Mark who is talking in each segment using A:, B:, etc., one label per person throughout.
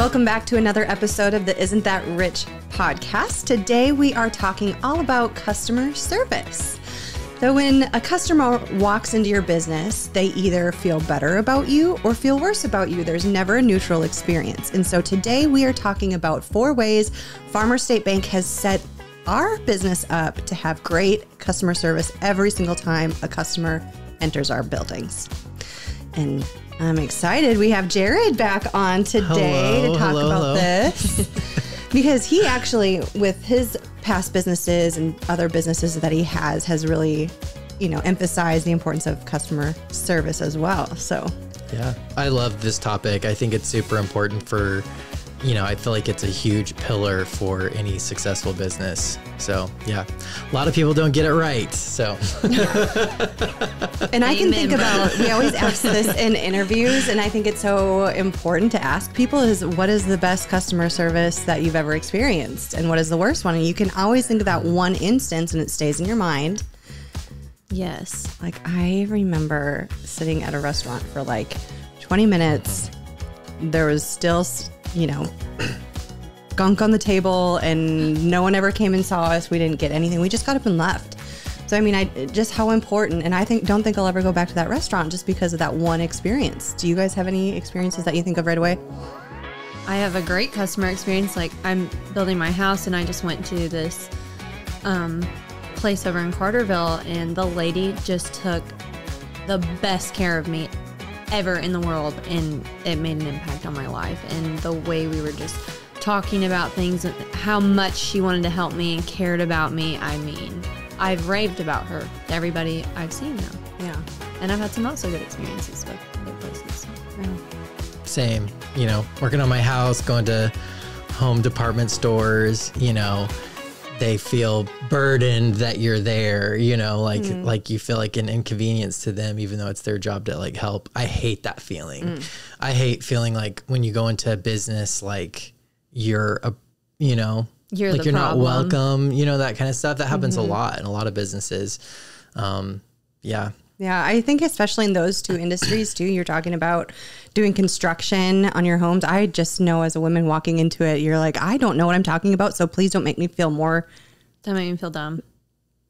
A: Welcome back to another episode of the Isn't That Rich podcast. Today we are talking all about customer service. So when a customer walks into your business, they either feel better about you or feel worse about you. There's never a neutral experience. And so today we are talking about 4 ways Farmers State Bank has set our business up to have great customer service every single time a customer enters our buildings. And I'm excited. We have Jared back on today to talk about this because he actually, with his past businesses and other businesses that he has really, emphasized the importance of customer service as well. So,
B: yeah, I love this topic. I think it's super important for, I feel like it's a huge pillar for any successful business. So, yeah, a lot of people don't get it right. So,
A: and I can think about, we always ask this in interviews, and I think it's so important to ask people is what is the best customer service that you've ever experienced? And what is the worst one? And you can always think of that one instance and it stays in your mind.
C: Yes.
A: Like I remember sitting at a restaurant for like 20 minutes. There was still, gunk on the table and no one ever came and saw us. We didn't get anything. We just got up and left. So, just how important, and don't think I'll ever go back to that restaurant just because of that one experience. Do you guys have any experiences that you think of right away?
C: I have a great customer experience. Like I'm building my house and I just went to this place over in Carterville and the lady just took the best care of me ever in the world, and it made an impact on my life. And the way we were just talking about things, how much she wanted to help me and cared about me. I've raved about her to everybody I've seen now.
A: Yeah.
C: And I've had some also good experiences with other places.
A: Yeah.
B: Same, working on my house, going to home department stores, they feel burdened that you're there, like you feel like an inconvenience to them, even though it's their job to help. I hate that feeling. I hate feeling like when you go into a business, like you're not welcome, that kind of stuff. That happens a lot in a lot of businesses. Yeah.
A: Yeah, I think especially in those 2 industries too, you're talking about doing construction on your homes. I just know as a woman walking into it, you're like, I don't know what I'm talking about. So please don't make me feel
C: Don't make me feel dumb.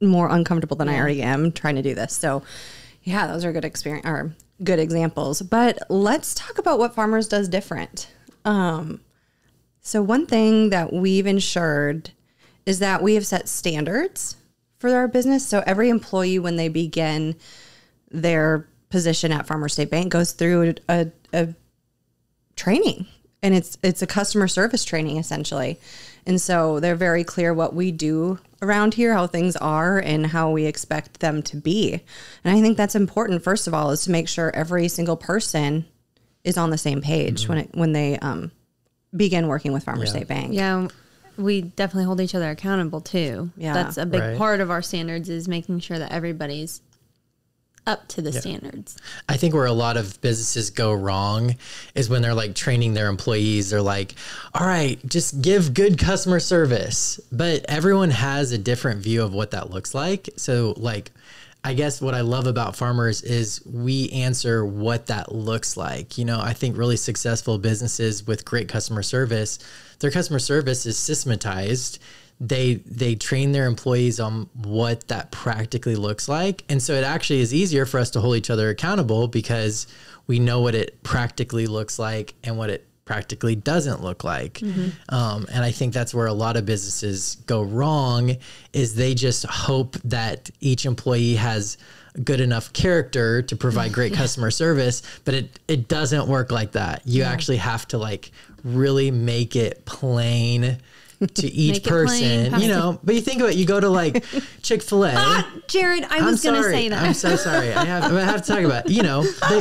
A: More uncomfortable than I already am trying to do this. So yeah, those are good examples. But let's talk about what Farmers does different. So one thing that we've ensured is that we have set standards for our business. So every employee, when they begin their position at Farmers State Bank, goes through a training, and it's a customer service training essentially. And so they're very clear what we do around here, how things are, and how we expect them to be. And I think that's important. First of all, is to make sure every single person is on the same page when they begin working with Farmers State Bank.
C: Yeah. We definitely hold each other accountable too.
A: Yeah.
C: That's a big part of our standards, is making sure that everybody's up to the standards.
B: I think where a lot of businesses go wrong is when they're training their employees. They're like, all right, just give good customer service. But everyone has a different view of what that looks like. So I guess what I love about Farmers is we answer what that looks like. I think really successful businesses with great customer service, their customer service is systematized. They train their employees on what that practically looks like. And so it actually is easier for us to hold each other accountable because we know what it practically looks like and what it practically doesn't look like. And I think that's where a lot of businesses go wrong, is they just hope that each employee has good enough character to provide great customer service, but it doesn't work like that. You actually have to really make it plain to each person, but you think about it, you go to Chick-fil-A.
C: Jared, I was going to say that.
B: I'm so sorry. I have to talk about,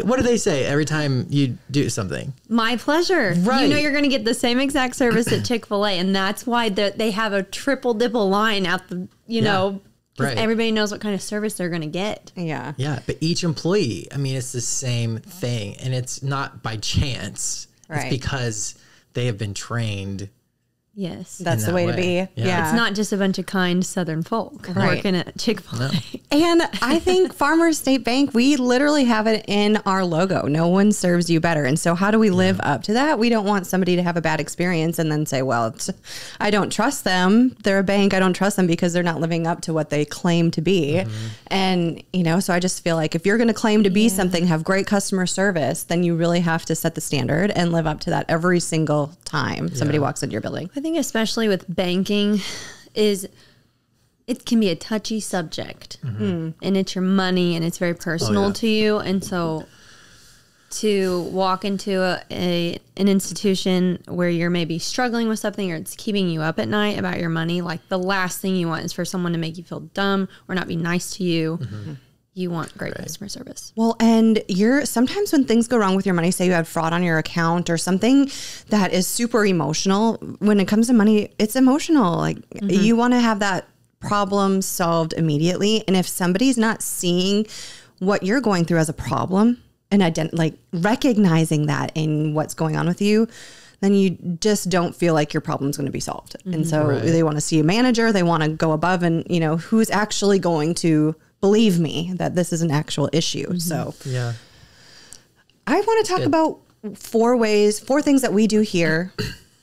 B: what do they say every time you do something?
C: My pleasure.
B: Right.
C: You're going to get the same exact service at Chick-fil-A. And that's why they have a triple dipple line out the, because everybody knows what kind of service they're going to get.
A: Yeah.
B: Yeah. But each employee, it's the same thing, and it's not by chance.
A: Right.
B: It's because they have been trained
C: Yes.
A: That's the way to be. Yeah.
C: It's not just a bunch of kind Southern folk working at Chick-fil-A.
B: No.
A: And I think Farmers State Bank, we literally have it in our logo. No one serves you better. And so how do we live up to that? We don't want somebody to have a bad experience and then say, well, I don't trust them. They're a bank. I don't trust them because they're not living up to what they claim to be. And, you know, so I just feel like if you're going to claim to be something, have great customer service, then you really have to set the standard and live up to that every single time somebody walks into your building.
C: I think especially with banking it can be a touchy subject and it's your money and it's very personal to you. And so to walk into an institution where you're maybe struggling with something or it's keeping you up at night about your money, like the last thing you want is for someone to make you feel dumb or not be nice to you. You want great customer service.
A: Well, and sometimes when things go wrong with your money, say you had fraud on your account or something that is super emotional, when it comes to money, it's emotional. Like you want to have that problem solved immediately. And if somebody's not seeing what you're going through as a problem and recognizing that in what's going on with you, then you just don't feel like your problem's going to be solved. And so they want to see a manager, they want to go above and, you know, who's actually going to believe me that this is an actual issue. So I want to talk about four things that we do here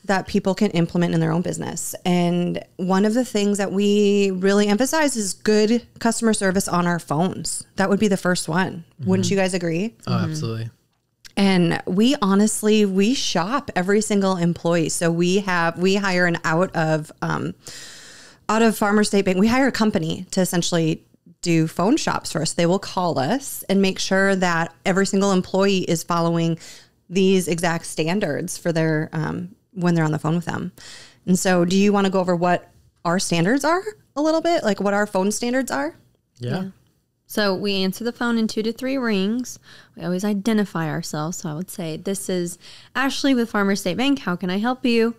A: that people can implement in their own business. And one of the things that we really emphasize is good customer service on our phones. That would be the first one. Wouldn't you guys agree?
B: Oh, absolutely.
A: And we shop every single employee. So we hire out of Farmers State Bank. We hire a company to essentially do phone shops for us. They will call us and make sure that every single employee is following these exact standards for their when they're on the phone with them. And so do you want to go over what our standards are a little bit? Like what our phone standards are?
B: Yeah.
C: So we answer the phone in 2 to 3 rings. We always identify ourselves. So I would say, this is Ashley with Farmers State Bank. How can I help you?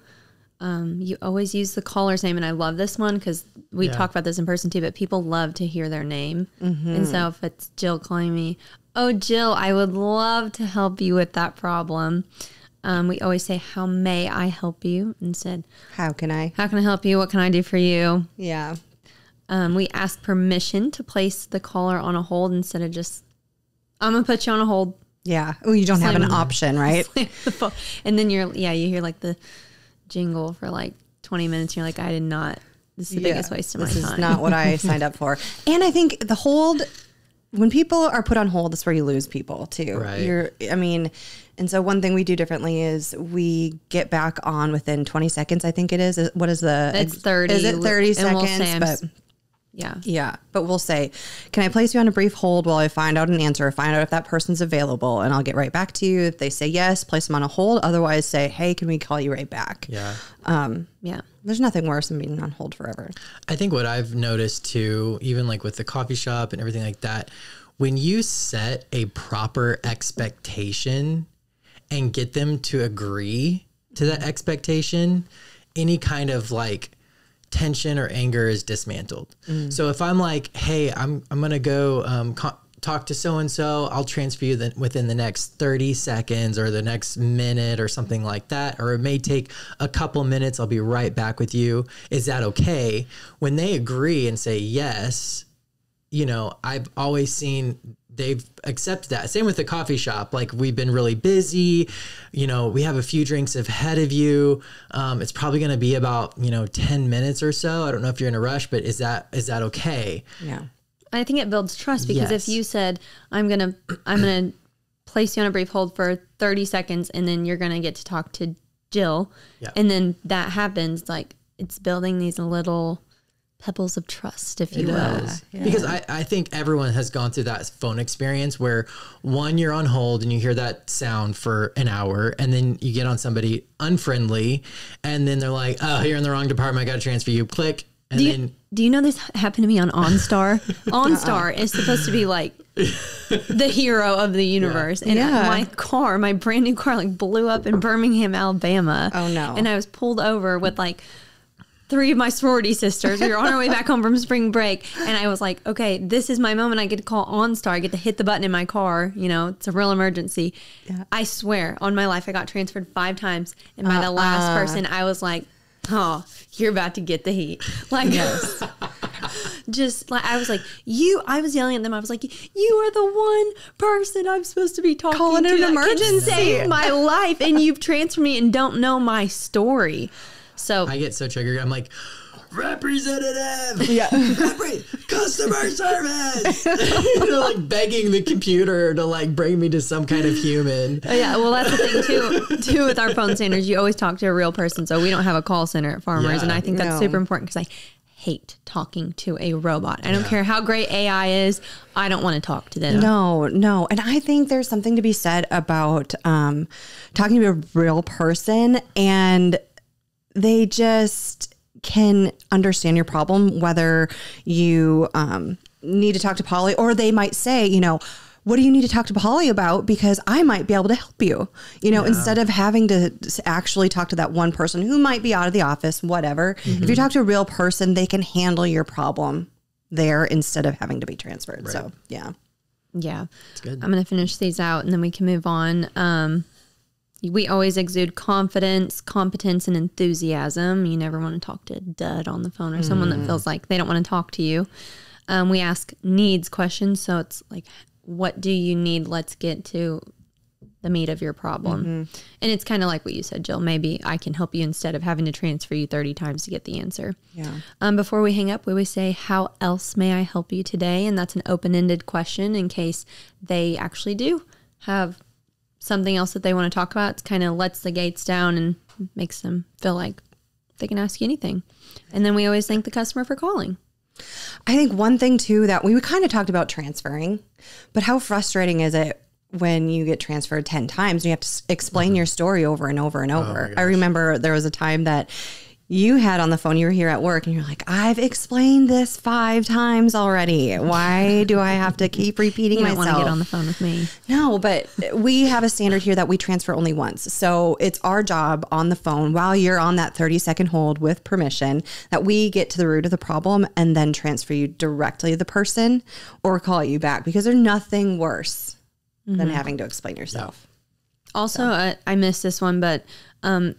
C: You always use the caller's name. And I love this one because we talk about this in person too, but people love to hear their name. And so if it's Jill calling me, oh, Jill, I would love to help you with that problem. We always say, how may I help you? Instead,
A: how can I
C: help you? What can I do for you?
A: Yeah.
C: We ask permission to place the caller on a hold instead of just, I'm going to put you on a hold.
A: Yeah. Oh, you don't have an option, right?
C: And then you hear like the jingle for like 20 minutes. You're like, I did not, this is the biggest waste of my time.
A: This is not what I signed up for. And I think the hold, when people are put on hold, that's where you lose people too.
B: Right.
A: And so one thing we do differently is we get back on within 20 seconds, I think it is. What is
C: it's 30.
A: Is it 30 seconds?
C: We'll say
A: Yeah. But we'll say, can I place you on a brief hold while I find out an answer, find out if that person's available, and I'll get right back to you. If they say yes, place them on a hold. Otherwise say, hey, can we call you right back?
B: Yeah.
A: There's nothing worse than being on hold forever.
B: I think what I've noticed too, even like with the coffee shop and everything like that, when you set a proper expectation and get them to agree to that expectation, any kind of like tension or anger is dismantled. So if I'm like, hey, I'm going to go talk to so-and-so, I'll transfer you within the next 30 seconds or the next minute or something like that, or it may take a couple minutes, I'll be right back with you. Is that okay? When they agree and say yes, you know, I've always seen they've accepted that. Same with the coffee shop. Like, we've been really busy, you know, we have a few drinks ahead of you. It's probably going to be about, 10 minutes or so. I don't know if you're in a rush, but is that okay?
A: Yeah.
C: I think it builds trust because if you said, I'm going to place you on a brief hold for 30 seconds and then you're going to get to talk to Jill. And then that happens, like, it's building these little pebbles of trust, if you will.
B: Yeah. Because I think everyone has gone through that phone experience where you're on hold and you hear that sound for an hour and then you get on somebody unfriendly and then they're like, oh, you're in the wrong department, I got to transfer you. Click. And
C: do you know this happened to me on OnStar? OnStar is supposed to be like the hero of the universe. And my brand new car, like, blew up in Birmingham, Alabama.
A: Oh no.
C: And I was pulled over with like 3 of my sorority sisters. We were on our way back home from spring break. And I was like, okay, this is my moment. I get to call OnStar. I get to hit the button in my car. It's a real emergency. Yeah. I swear on my life, I got transferred 5 times. And by the last person, I was like, Oh, you're about to get the heat. Like,
A: Yes.
C: just like, I was like, I was yelling at them. I was like, you are the one person I'm supposed to be talking
A: Calling
C: to
A: it an
C: that can
A: emergency.
C: save my life. And you've transferred me and don't know my story. So
B: I get so triggered. I'm like, representative,
A: Yeah.
B: customer service. Like begging the computer to like bring me to some kind of human.
C: yeah, well, that's the thing too with our phone standards. You always talk to a real person. So we don't have a call center at Farmers.
B: Yeah.
C: And I think that's
A: No.
C: super important because I hate talking to a robot. I don't care how great AI is. I don't want to talk to them.
A: No. And I think there's something to be said about talking to a real person, and they just can understand your problem, whether you need to talk to Polly, or they might say, what do you need to talk to Polly about? Because I might be able to help you, instead of having to actually talk to that one person who might be out of the office, whatever. If you talk to a real person, they can handle your problem there instead of having to be transferred. Right. So, yeah.
C: Yeah.
B: It's good.
C: I'm going to finish these out and then we can move on. We always exude confidence, competence, and enthusiasm. You never want to talk to a dud on the phone or someone that feels like they don't want to talk to you. We ask needs questions. So it's like, what do you need? Let's get to the meat of your problem. And it's kind of like what you said, Jill. Maybe I can help you instead of having to transfer you 30 times to get the answer.
A: Yeah.
C: Before we hang up, we always say, how else may I help you today? And that's an open-ended question in case they actually do have something else that they want to talk about. It's kind of lets the gates down and makes them feel like they can ask you anything. And then we always thank the customer for calling.
A: I think one thing too that we kind of talked about transferring, but how frustrating is it when you get transferred 10 times and you have to explain your story over and over and over? I remember there was a time that you had on the phone, you were here at work and you're like, I've explained this 5 times already. Why do I have to keep repeating
C: You don't
A: myself?
C: want to get on the phone with me.
A: No, but we have a standard here that we transfer only once. So it's our job on the phone while you're on that 30-second hold with permission that we get to the root of the problem and then transfer you directly to the person or call you back, because there's nothing worse than having to explain yourself.
C: Also, I missed this one, but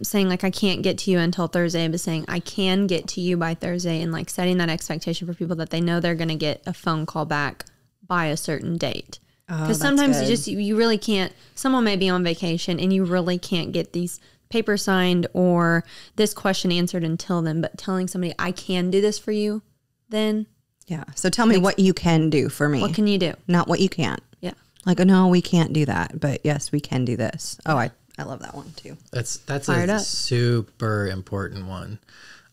C: saying like, I can't get to you until Thursday, but saying I can get to you by Thursday, and like setting that expectation for people that they know they're going to get a phone call back by a certain date. Because sometimes you really can't, someone may be on vacation and you really can't get these papers signed or this question answered until then, but telling somebody I can do this for you, then.
A: Yeah. So tell me what you can do for me.
C: What can you do?
A: Not what you can't.
C: Yeah.
A: Like, no, we can't do that, but yes, we can do this. Oh, I love that one too.
B: That's
C: Fired
B: a
C: up.
B: super important one.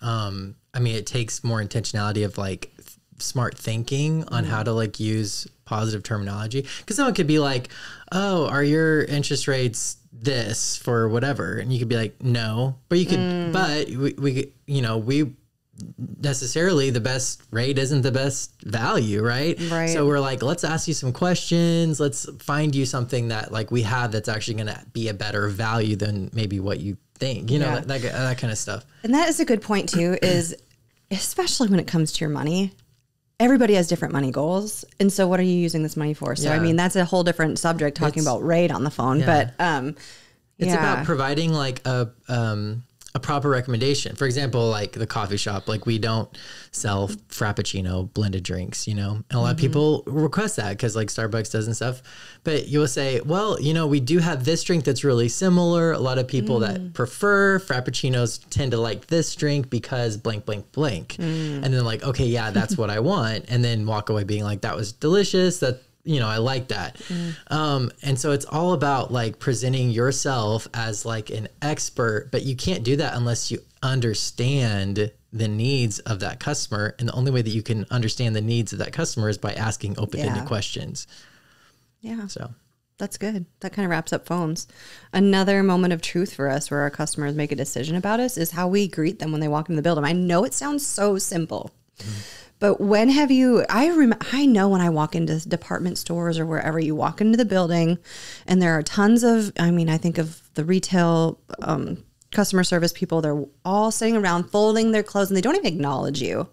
B: I mean, it takes more intentionality of like smart thinking on how to like use positive terminology. Because someone could be like, oh, are your interest rates this for whatever? And you could be like, no, but you could, but we necessarily the best rate isn't the best value, right?
A: Right.
B: So we're like, let's ask you some questions. Let's find you something that like we have that's actually going to be a better value than maybe what you think, that kind of stuff.
A: And that is a good point too, is especially when it comes to your money, everybody has different money goals. And so what are you using this money for? So,
B: Yeah.
A: I mean, that's a whole different subject talking about rate on the phone, but,
B: It's about providing like a proper recommendation. For example, like the coffee shop, like we don't sell Frappuccino blended drinks, and a lot of people request that because like Starbucks does and stuff. But you will say, well, we do have this drink that's really similar. A lot of people that prefer Frappuccinos tend to like this drink because blank, blank, blank. And then like, okay, yeah, that's what I want. And then walk away being like, that was delicious. That, I like that. And so it's all about like presenting yourself as like an expert, but you can't do that unless you understand the needs of that customer. And the only way that you can understand the needs of that customer is by asking open-ended questions.
A: Yeah.
B: So
A: that's good. That kind of wraps up phones. Another moment of truth for us where our customers make a decision about us is how we greet them when they walk into the building. I know it sounds so simple. But when have you, I know when I walk into department stores or wherever you walk into the building and there are tons of, I think of the retail customer service people, they're all sitting around folding their clothes and they don't even acknowledge you.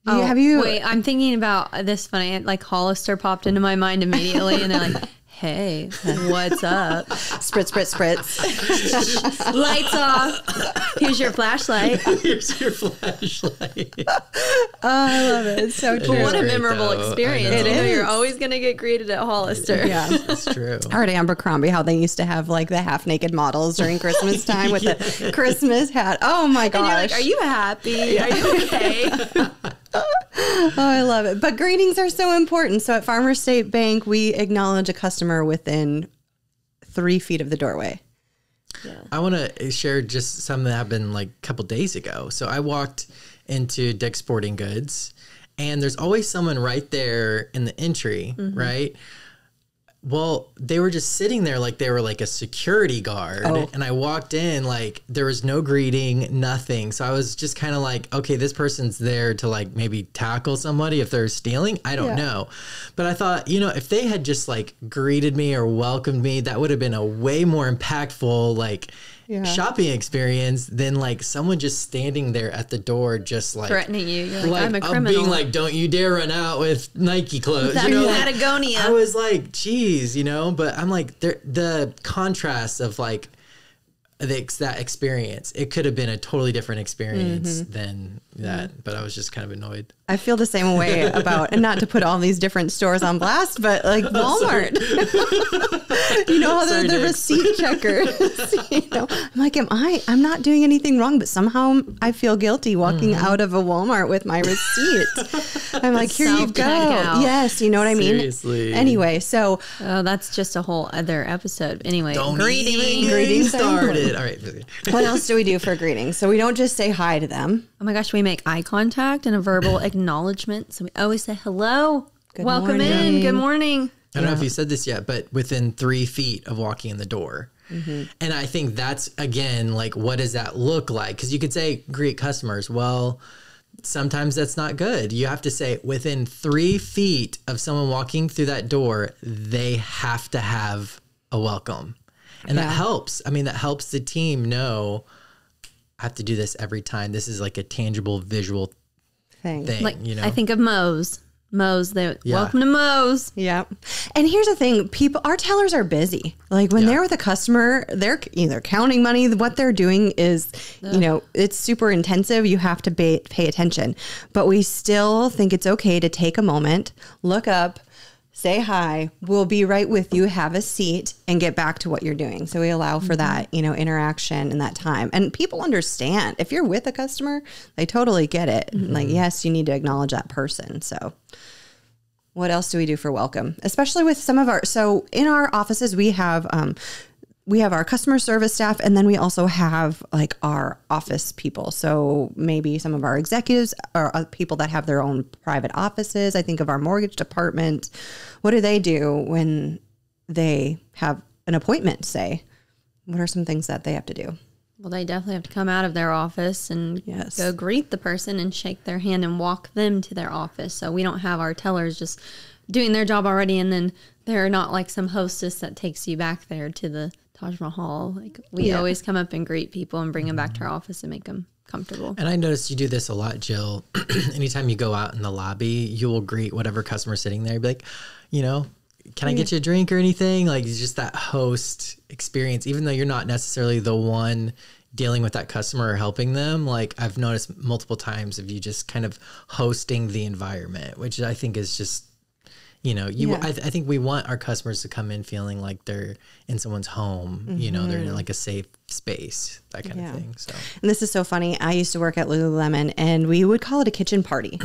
C: Wait, I'm thinking about this funny, like Hollister popped into my mind immediately and they're like, hey, what's up?
A: Spritz, spritz, spritz.
C: Lights off. Here's your flashlight.
B: Here's your flashlight.
A: Oh, I love it. It's so true.
C: What a
B: great,
C: memorable
B: though.
C: experience.
A: It
C: You know,
A: is.
C: you're always going to get greeted at Hollister.
A: Yeah.
B: That's true.
A: Or at Abercrombie, how they used to have like the half naked models during Christmas time with the Christmas hat. Oh my gosh.
C: And you're like, are you happy? Are you okay?
A: Oh, I love it. But greetings are so important. So at Farmers State Bank, we acknowledge a customer within 3 feet of the doorway.
B: I want to share just something that happened like a couple days ago. So I walked into Dick's Sporting Goods, and there's always someone right there in the entry, right? Well, they were just sitting there like they were like a security guard.
A: Oh.
B: And I walked in like there was no greeting, nothing. So I was just kind of like, okay, this person's there to like maybe tackle somebody if they're stealing. I don't know. But I thought, you know, if they had just like greeted me or welcomed me, that would have been a way more impactful like shopping experience than like someone just standing there at the door just like
C: Threatening you. You're like, I'm a criminal.
B: being like, don't you dare run out with Nike clothes.
C: That
B: You know, like,
C: Patagonia.
B: I was like, geez, you know, but I'm like, the contrast of like that experience, it could have been a totally different experience than that. But I was just kind of annoyed.
A: I feel the same way about, and not to put all these different stores on blast, but like Walmart. You know how they're the receipt checkers. You know, I'm like, I'm not doing anything wrong, but somehow I feel guilty walking out of a Walmart with my receipt. I'm like, here you go.
C: Self-checkout.
A: Yes, you know what I mean?
B: Seriously.
A: Anyway, so
C: Oh, that's just a whole other episode. Anyway,
B: Don't
C: greetings.
A: Greetings.
B: started. All right.
A: what else do we do for greetings? So we don't just say hi to them.
C: Oh my gosh, we make eye contact and a verbal acknowledgement. So we always say hello,
A: Good
C: welcome
A: morning.
C: in, good morning.
B: I don't know if you said this yet, but within 3 feet of walking in the door. And I think that's, again, like, what does that look like? Because you could say greet customers. Well, sometimes that's not good. You have to say within 3 feet of someone walking through that door, they have to have a welcome. And that helps. I mean, that helps the team know I have to do this every time. This is like a tangible visual thing,
C: Like,
B: you know?
C: I think of Moe's. Welcome to Moe's.
A: Yeah. And here's the thing, our tellers are busy. Like when they're with a customer, they're either counting money. What they're doing is, you know, it's super intensive. You have to pay attention, but we still think it's okay to take a moment, look up, say hi, we'll be right with you, have a seat, and get back to what you're doing. So we allow for that, you know, interaction and that time. And people understand. If you're with a customer, they totally get it. Like, yes, you need to acknowledge that person. So what else do we do for welcome? Especially with some of so in our offices, we have our customer service staff, and then we also have like our office people. So maybe some of our executives or people that have their own private offices. I think of our mortgage department. What do they do when they have an appointment, say? What are some things that they have to do?
C: Well, they definitely have to come out of their office and go greet the person and shake their hand and walk them to their office. So we don't have our tellers just doing their job already, and then they're not like some hostess that takes you back there to the Taj Mahal. Like we always come up and greet people and bring them back to our office and make them comfortable.
B: And I noticed you do this a lot, Jill. Anytime you go out in the lobby, you will greet whatever customer sitting there. Be like, you know, can I get you a drink or anything? Like it's just that host experience, even though you're not necessarily the one dealing with that customer or helping them. Like I've noticed multiple times of you just kind of hosting the environment, which I think is just, you know, I think we want our customers to come in feeling like they're in someone's home, you know, they're in like a safe space, that kind of thing. So,
A: and this is so funny. I used to work at Lululemon, and we would call it a kitchen party.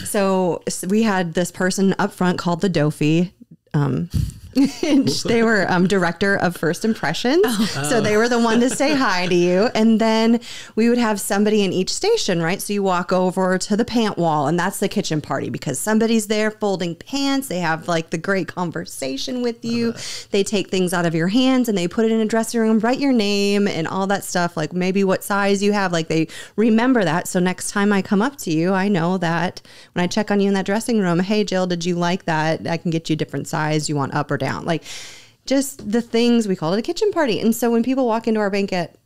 A: So we had this person up front called the Dofi. And they were director of first impressions. So they were the one to say hi to you. And then we would have somebody in each station, right? So you walk over to the pant wall, and that's the kitchen party because somebody's there folding pants. They have like the great conversation with you. They take things out of your hands and they put it in a dressing room, write your name and all that stuff. Like maybe what size you have, like they remember that. So next time I come up to you, I know that when I check on you in that dressing room, hey, Jill, did you like that? I can get you a different size. You want up or down, like just the things. We call it a kitchen party. And so when people walk into our bank at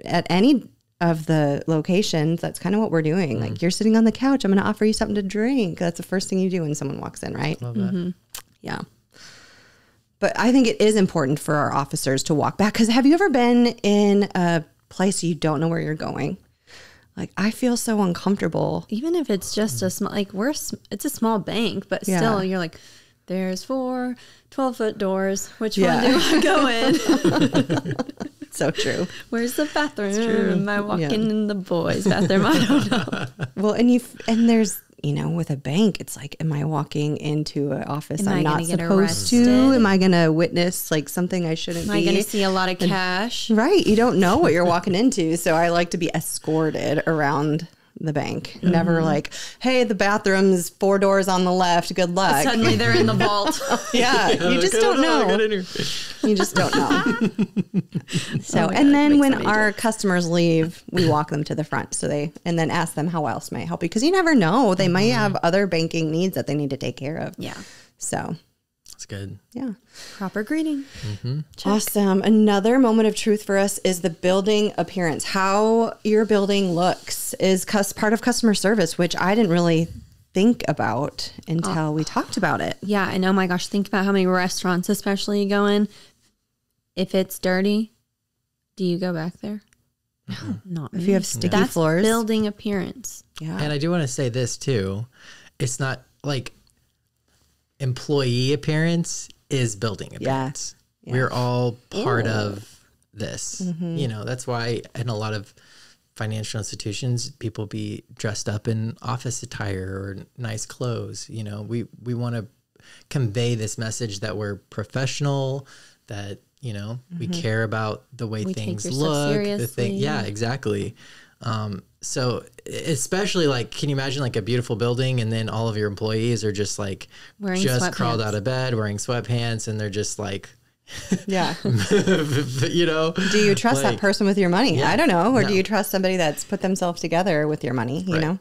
A: any of the locations, that's kind of what we're doing. Like you're sitting on the couch, I'm going to offer you something to drink. That's the first thing you do when someone walks in, right?
B: love that.
A: Yeah. But I think it is important for our officers to walk back. Because have you ever been in a place you don't know where you're going? Like, I feel so uncomfortable.
C: Even if it's just a small, like it's a small bank, but still you're like, there's 4 12-foot doors. Which one do I go in?
A: So true.
C: Where's the bathroom? Am I walking in the boys' bathroom? I don't know.
A: Well, and there's, with a bank, it's like, am I walking into an office I'm not supposed to? Am I going to witness like something I shouldn't be?
C: Am I going to see a lot of cash?
A: Right. You don't know what you're walking into. So I like to be escorted around the bank. Never like, hey, the bathroom's 4 doors on the left. Good luck.
C: Suddenly they're in the vault.
A: You just don't know. You just don't know. So, and then when our customers leave, we walk them to the front. And then ask them how else may I help you? Because you never know. They might have other banking needs that they need to take care of.
C: Yeah.
A: So.
B: That's good.
A: Yeah.
C: Proper greeting.
A: Awesome. Another moment of truth for us is the building appearance. How your building looks is part of customer service, which I didn't really think about until we talked about it.
C: Yeah. And oh my gosh, think about how many restaurants, especially you go in. If it's dirty, do you go back there? No, not
A: if you have sticky floors.
C: Building appearance.
A: Yeah.
B: And I do want to say this too. It's not like employee appearance is building appearance. Yeah. We're all part of this. That's why in a lot of financial institutions, people be dressed up in office attire or nice clothes. We want to convey this message that we're professional, that, we care about the way things look. Yeah, exactly. So especially like, can you imagine like a beautiful building and then all of your employees are just like
C: wearing
B: just crawled out of bed wearing sweatpants and they're just like,
A: yeah.
B: Do
A: you trust that person with your money? Yeah. I don't know. Or do you trust somebody that's put themselves together with your money? You know,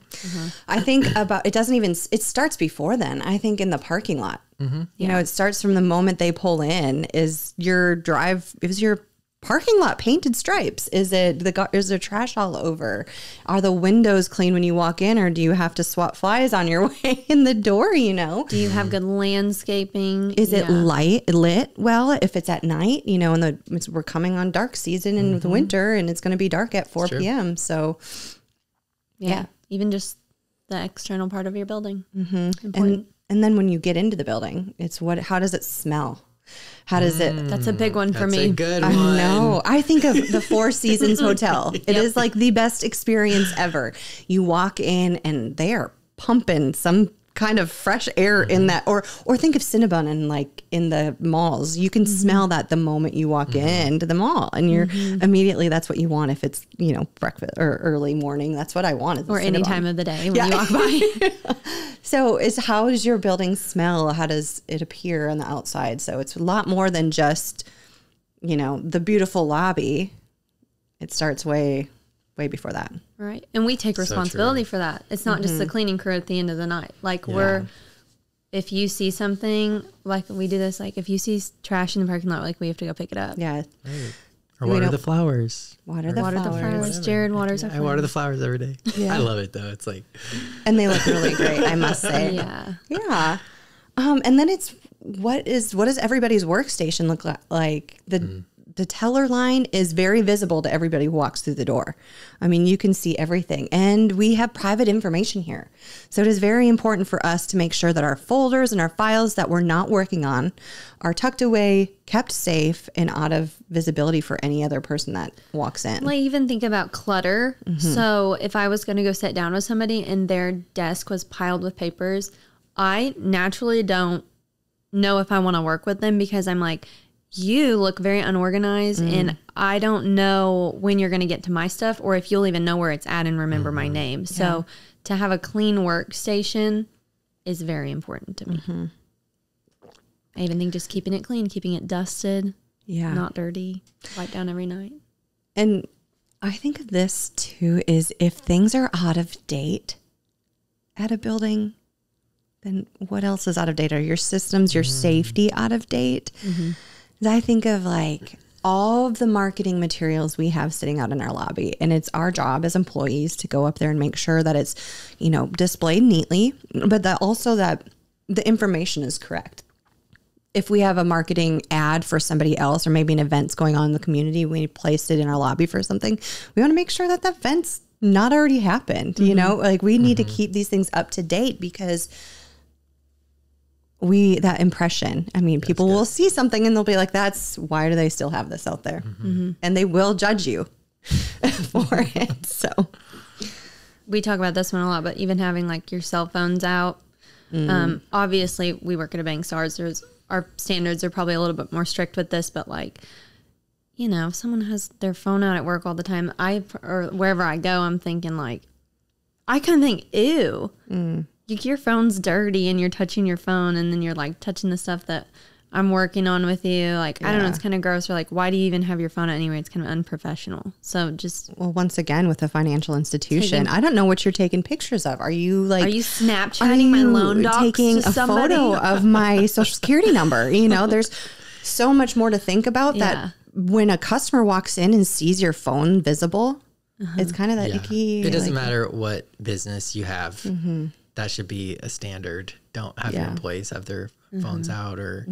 A: I think it starts before then. I think in the parking lot, it starts from the moment they pull in. Is your parking lot painted stripes? Is there trash all over? Are the windows clean when you walk in, or do you have to swat flies on your way in the door?
C: Do you have good landscaping?
A: Is it lit well? If it's at night, and we're coming on dark season in the winter, and it's going to be dark at 4 p.m. So, yeah,
C: even just the external part of your building.
A: And then when you get into the building, it's how does it smell? How does it?
C: That's a big one for me.
B: That's a good one.
A: I know. I think of the Four Seasons Hotel. It is like the best experience ever. You walk in and they are pumping some kind of fresh air in that, or think of Cinnabon and like in the malls. You can smell that the moment you walk into the mall, and you're immediately, that's what you want. If it's breakfast or early morning, that's what I want.
C: Or any time of the day when you walk by.
A: So how does your building smell? How does it appear on the outside? So it's a lot more than just, the beautiful lobby. It starts way before that.
C: Right. And we take responsibility for that. It's not just the cleaning crew at the end of the night. Like if you see something, like we do this, like if you see trash in the parking lot, like we have to go pick it up.
A: Yeah.
B: Right. Or water the flowers.
A: Water the flowers.
C: Jared waters our flowers.
B: I water the flowers every day. Yeah. I love it though. It's like.
A: And they look really great, I must say.
C: Yeah.
A: Yeah. And then it's, what does everybody's workstation look like? The teller line is very visible to everybody who walks through the door. I mean, you can see everything. And we have private information here. So it is very important for us to make sure that our folders and our files that we're not working on are tucked away, kept safe, and out of visibility for any other person that walks in.
C: Well, I even think about clutter. So if I was going to go sit down with somebody and their desk was piled with papers, I naturally don't know if I want to work with them, because I'm like, you look very unorganized and I don't know when you're going to get to my stuff, or if you'll even know where it's at and remember my name. So to have a clean workstation is very important to me. I even think just keeping it clean, keeping it dusted, not dirty, wipe down every night.
A: And I think of this too, is if things are out of date at a building, then what else is out of date? Are your systems, your safety out of date? I think of like all of the marketing materials we have sitting out in our lobby, and it's our job as employees to go up there and make sure that it's, displayed neatly, but that also that the information is correct. if we have a marketing ad for somebody else, or maybe an event's going on in the community, we placed it in our lobby for something, we want to make sure that the event's not already happened. You know, like we need to keep these things up to date, because that impression, I mean, people will see something and they'll be like, why do they still have this out there? And they will judge you for it. So
C: we talk about this one a lot, but even having like your cell phones out, obviously we work at a bank, so our standards are probably a little bit more strict with this, but like, you know, if someone has their phone out at work all the time, or wherever I go, I'm thinking like, I kind of think, ew, your phone's dirty and you're touching your phone, and then you're like touching the stuff that I'm working on with you. Like, I don't know, it's kind of gross. Or like, why do you even have your phone out anyway? It's kind of unprofessional. So
A: well, once again, with a financial institution, I don't know what you're taking pictures of. Are you
C: Snapchatting my loan docs
A: taking
C: to
A: a
C: somebody?
A: photo of my social security number? You know, there's so much more to think about that when a customer walks in and sees your phone visible, it's kind of that icky.
B: It doesn't matter what business you have. That should be a standard. Don't have your employees have their phones out, or,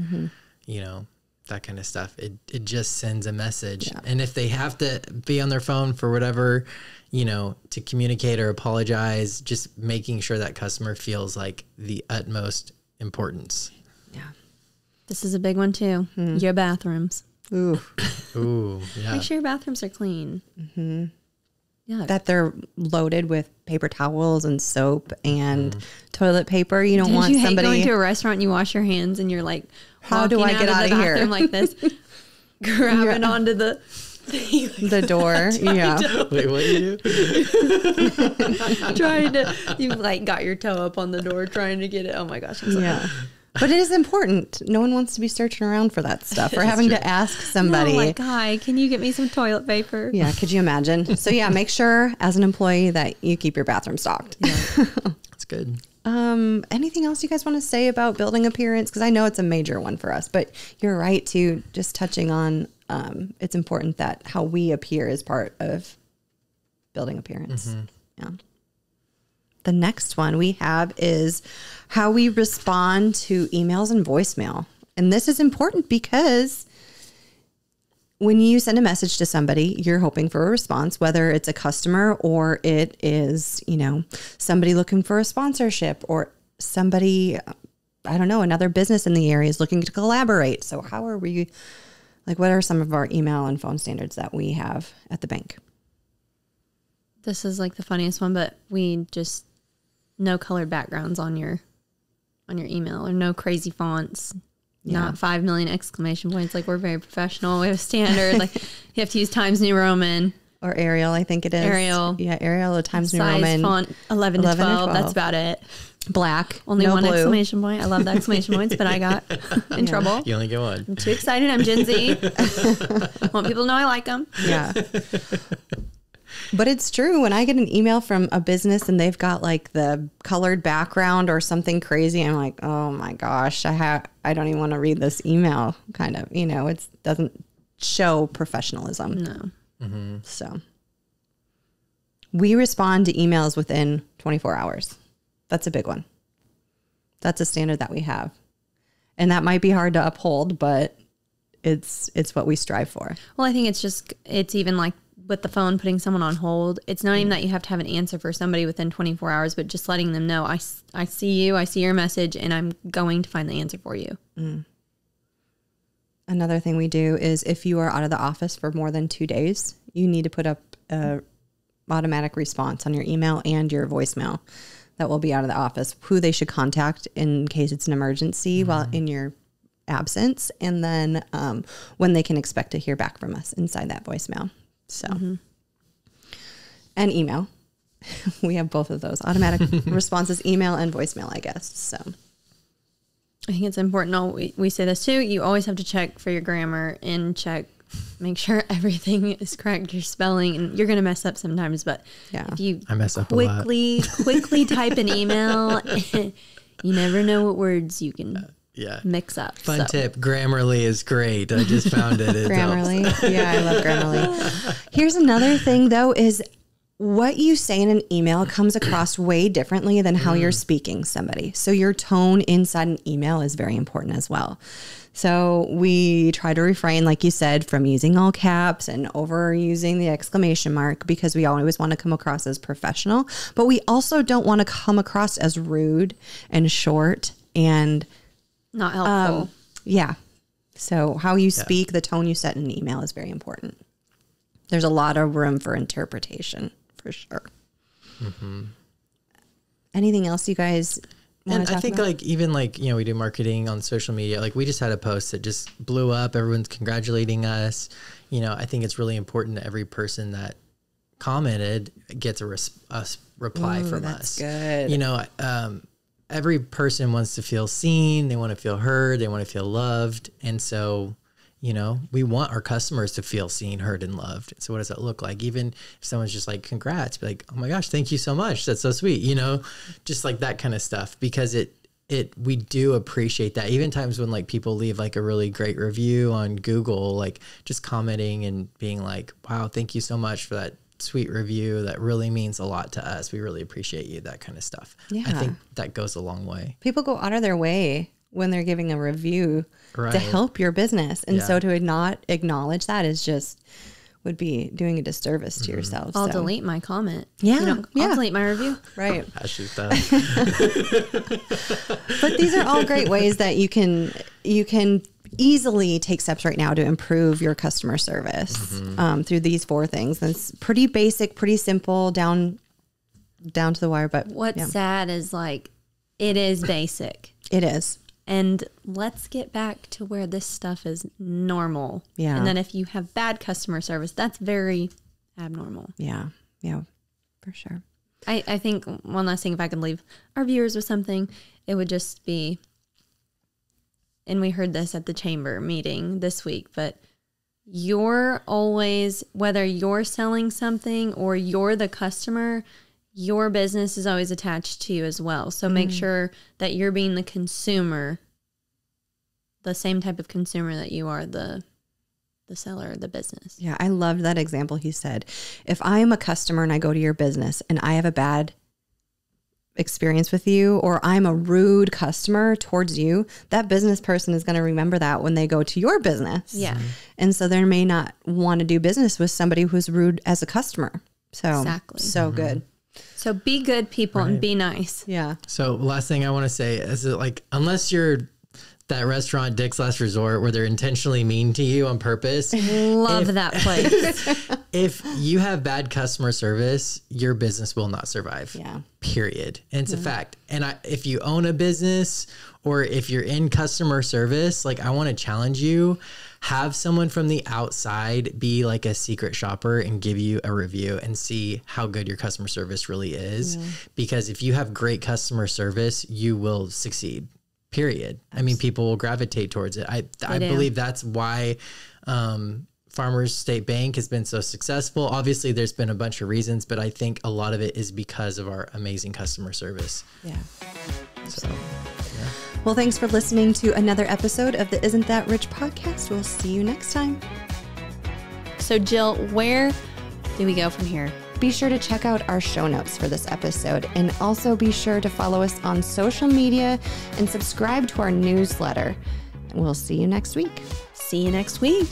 B: you know, that kind of stuff. It just sends a message. And if they have to be on their phone for whatever, you know, to communicate or apologize, just making sure that customer feels like the utmost importance.
A: Yeah.
C: This is a big one too. Your bathrooms.
A: Ooh,
B: yeah.
C: Make sure your bathrooms are clean. Yeah.
A: That they're loaded with paper towels and soap and toilet paper. You don't want
C: you hate
A: somebody
C: going to a restaurant and you wash your hands and you're like,
A: how do I get out of here?
C: Like this, grabbing onto the
A: door. Yeah.
B: Wait, what do you do?
C: You like got your toe up on the door trying to get it. Oh my gosh. I'm sorry.
A: Yeah. But it is important. No one wants to be searching around for that stuff, or having to ask somebody.
C: No, like, hi, can you get me some toilet paper?
A: Yeah, could you imagine? So yeah, make sure as an employee that you keep your bathroom stocked.
B: Yeah. That's good.
A: Anything else you guys want to say about building appearance? Because I know it's a major one for us, but you're right to just touching on, it's important that how we appear is part of building appearance. Yeah. The next one we have is how we respond to emails and voicemail. And this is important because when you send a message to somebody, you're hoping for a response, whether it's a customer or it is, you know, somebody looking for a sponsorship, or somebody, I don't know, another business in the area is looking to collaborate. So how are we, like, what are some of our email and phone standards that we have at the bank?
C: This is like the funniest one, but we just no colored backgrounds on your email, or no crazy fonts, not 5 million exclamation points. Like, we're very professional. We have a standard. Like, you have to use Times New Roman
A: or Arial. I think it is
C: Arial.
A: Yeah, Arial or Times New
C: Size
A: Roman.
C: Font 11 to 12. That's about it.
A: Black.
C: Only
A: no
C: one
A: blue.
C: exclamation point. I love the exclamation points, but I got in trouble.
B: You only get one.
C: I'm too excited. I'm Gen Z. Want people to know I like them.
A: Yeah. But it's true. When I get an email from a business and they've got like the colored background or something crazy, I'm like, oh my gosh, I don't even want to read this email. Kind of, you know, it doesn't show professionalism.
C: No.
A: So we respond to emails within 24 hours. That's a big one. That's a standard that we have. And that might be hard to uphold, but it's what we strive for.
C: Well, I think it's even like with the phone, putting someone on hold. It's not even that you have to have an answer for somebody within 24 hours, but just letting them know, I see you, I see your message, and I'm going to find the answer for you.
A: Another thing we do is if you are out of the office for more than 2 days, you need to put up a automatic response on your email and your voicemail that will be out of the office, who they should contact in case it's an emergency while in your absence, and then when they can expect to hear back from us inside that voicemail. So, and email. We have both of those automatic responses, email and voicemail, I guess. So
C: I think it's important. We say this too. You always have to check for your grammar and make sure everything is correct. Your spelling, and you're going to mess up sometimes, but if you
B: I mess up
C: quickly type an email, you never know what words you can mix up.
B: Fun tip. Grammarly is great. I just found it.
A: Grammarly. Yeah, I love Grammarly. Here's another thing though, is what you say in an email comes across way differently than how you're speaking to somebody. So your tone inside an email is very important as well. So we try to refrain, like you said, from using all caps and overusing the exclamation mark, because we always want to come across as professional, but we also don't want to come across as rude and short and
C: Not helpful.
A: yeah. So how you speak, the tone you set in an email is very important. There's a lot of room for interpretation, for sure. Anything else you guys want
B: And
A: to talk
B: I think
A: about?
B: like even like, you know, we do marketing on social media. Like we just had a post that just blew up. Everyone's congratulating us. You know, I think it's really important that every person that commented gets a reply from
A: that's
B: us.
A: good.
B: You know, every person wants to feel seen. They want to feel heard. They want to feel loved. And so, you know, we want our customers to feel seen, heard, and loved. So what does that look like? Even if someone's just like, congrats, be like, oh my gosh, thank you so much. That's so sweet. You know, just like that kind of stuff, because we do appreciate that. Even times when like people leave like a really great review on Google, like just commenting and being like, wow, thank you so much for that sweet review. That really means a lot to us. We really appreciate you, that kind of stuff.
A: Yeah.
B: I think that goes a long way.
A: People go out of their way when they're giving a review to help your business. And so to not acknowledge that is just, would be doing a disservice to yourself.
C: I'll
A: So.
C: delete my comment.
A: Yeah,
C: I'll delete my review.
A: Right.
B: She's done.
A: But these are all great ways that you can easily take steps right now to improve your customer service through these 4 things. And it's pretty basic, pretty simple, down to the wire. But
C: What's sad is like, it is basic.
A: it is.
C: And let's get back to where this stuff is normal.
A: Yeah.
C: And then if you have bad customer service, that's very abnormal.
A: Yeah. Yeah, for sure.
C: I think one last thing, if I could leave our viewers with something, it would just be, and we heard this at the chamber meeting this week, but you're always, whether you're selling something or you're the customer, your business is always attached to you as well. So make sure that you're being the consumer, the same type of consumer that you are the seller, the business.
A: Yeah, I loved that example he said. If I am a customer and I go to your business and I have a bad experience with you, or I'm a rude customer towards you, that business person is going to remember that when they go to your business.
C: Yeah.
A: And so they may not want to do business with somebody who's rude as a customer. So,
C: Exactly.
A: so good.
C: So be good people and be nice.
A: Yeah.
B: So last thing I want to say is that, like, unless you're that restaurant Dick's Last Resort where they're intentionally mean to you on purpose.
C: Love that place.
B: If you have bad customer service, your business will not survive.
A: Yeah.
B: Period. And it's a fact. And if you own a business or if you're in customer service, like, I want to challenge you, have someone from the outside be like a secret shopper and give you a review and see how good your customer service really is. Because if you have great customer service, you will succeed. Period. I mean, people will gravitate towards it. I believe that's why Farmers State Bank has been so successful. Obviously, there's been a bunch of reasons, but I think a lot of it is because of our amazing customer service.
A: Yeah.
B: So, yeah.
A: Well, thanks for listening to another episode of the Isn't That Rich podcast. We'll see you next time.
C: So Jill, where do we go from here?
A: Be sure to check out our show notes for this episode, and also be sure to follow us on social media and subscribe to our newsletter. We'll see you next week.
C: See you next week.